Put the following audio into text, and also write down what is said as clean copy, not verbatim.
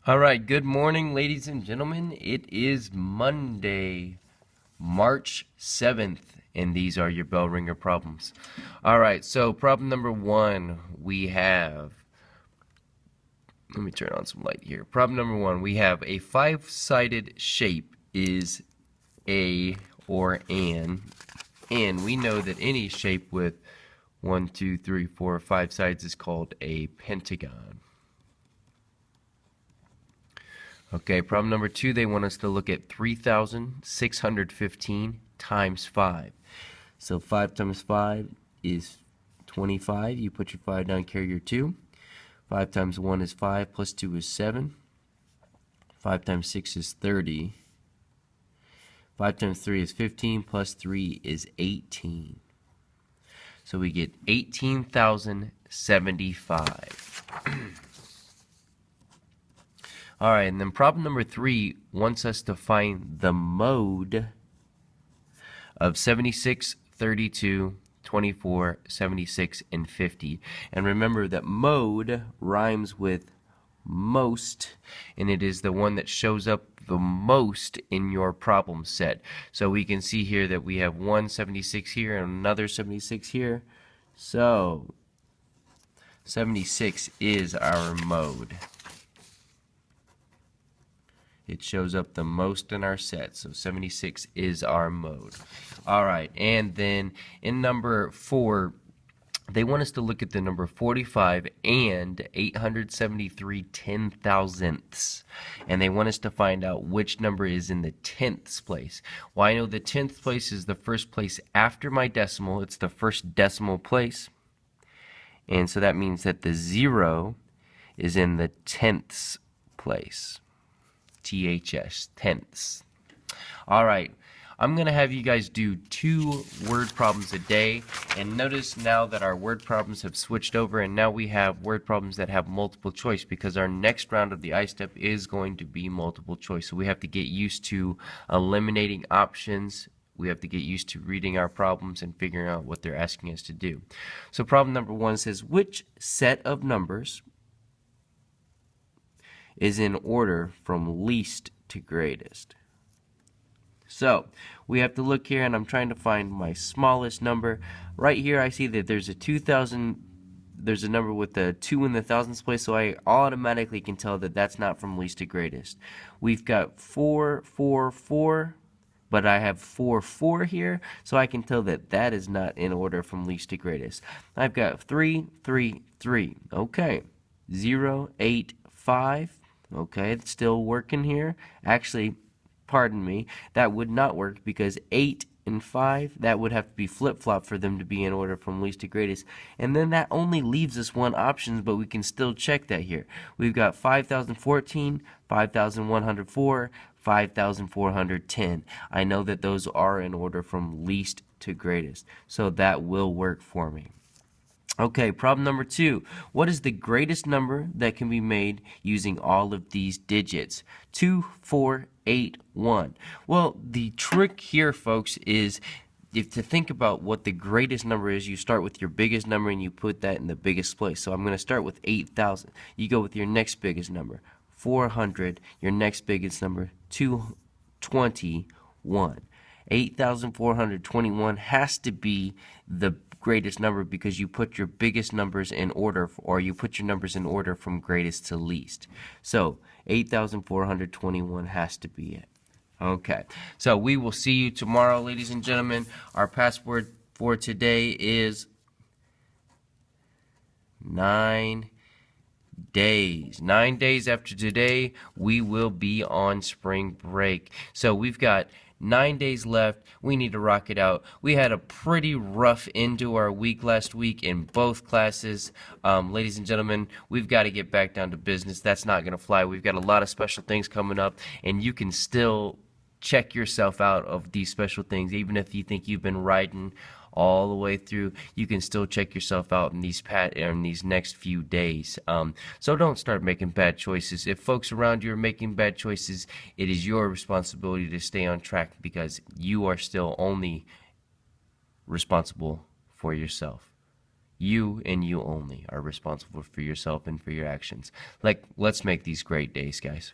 All right, good morning, ladies and gentlemen. It is Monday, March 7th, and these are your bell ringer problems. All right, so problem number one, we have, let me turn on some light here. Problem number one, we have a five-sided shape is a or an, and we know that any shape with 1, 2, 3, 4, 5 sides is called a pentagon. Okay, problem number two, they want us to look at 3,615 times 5. So 5 times 5 is 25. You put your 5 down, carry your 2. 5 times 1 is 5, plus 2 is 7. 5 times 6 is 30. 5 times 3 is 15, plus 3 is 18. So we get 18,075. All right, and then problem number three wants us to find the mode of 76, 32, 24, 76, and 50. And remember that mode rhymes with most, and it is the one that shows up the most in your problem set. So we can see here that we have one 76 here and another 76 here. So 76 is our mode. It shows up the most in our set, so 76 is our mode. All right, and then in number 4, they want us to look at the number 45 and 873 ten-thousandths, and they want us to find out which number is in the tenths place. Well, I know the tenth place is the first place after my decimal. It's the first decimal place, and so that means that the 0 is in the tenths place. THS, tenths. All right, I'm going to have you guys do 2 word problems a day, and notice now that our word problems have switched over, and now we have word problems that have multiple choice, because our next round of the I-STEP is going to be multiple choice. So we have to get used to eliminating options. We have to get used to reading our problems and figuring out what they're asking us to do. So problem number 1 says, which set of numbers is in order from least to greatest? So we have to look here, and I'm trying to find my smallest number. Right here I see that there's a 2,000, there's a number with the 2 in the thousands place, so I automatically can tell that that's not from least to greatest. We've got 4, 4, 4, but I have 4, 4 here, so I can tell that that is not in order from least to greatest. I've got 3, 3, 3. Okay. 0, 8, 5. Okay, it's still working here. Actually, pardon me, that would not work, because 8 and 5, that would have to be flip-flop for them to be in order from least to greatest. And then that only leaves us one option, but we can still check that here. We've got 5,014, 5,104, 5,410. I know that those are in order from least to greatest, so that will work for me. Okay, problem number 2. What is the greatest number that can be made using all of these digits? 2, 4, 8, 1. Well, the trick here, folks, is if to think about what the greatest number is, you start with your biggest number and you put that in the biggest place. So I'm going to start with 8,000. You go with your next biggest number, 400. Your next biggest number, 221. 8,421 has to be the greatest number, because you put your biggest numbers in order, or you put your numbers in order from greatest to least. So 8,421 has to be it. Okay, so we will see you tomorrow, ladies and gentlemen. Our password for today is 9 days. 9 days after today, we will be on spring break. So we've got 9 days left. We need to rock it out. We had a pretty rough end to our week last week in both classes. Ladies and gentlemen, we've got to get back down to business. That's not going to fly. We've got a lot of special things coming up, and you can still check yourself out of these special things. Even if you think you've been riding all the way through, you can still check yourself out in these next few days. So don't start making bad choices. If folks around you are making bad choices, it is your responsibility to stay on track, because you are still only responsible for yourself. You and you only are responsible for yourself and for your actions. Let's make these great days, guys.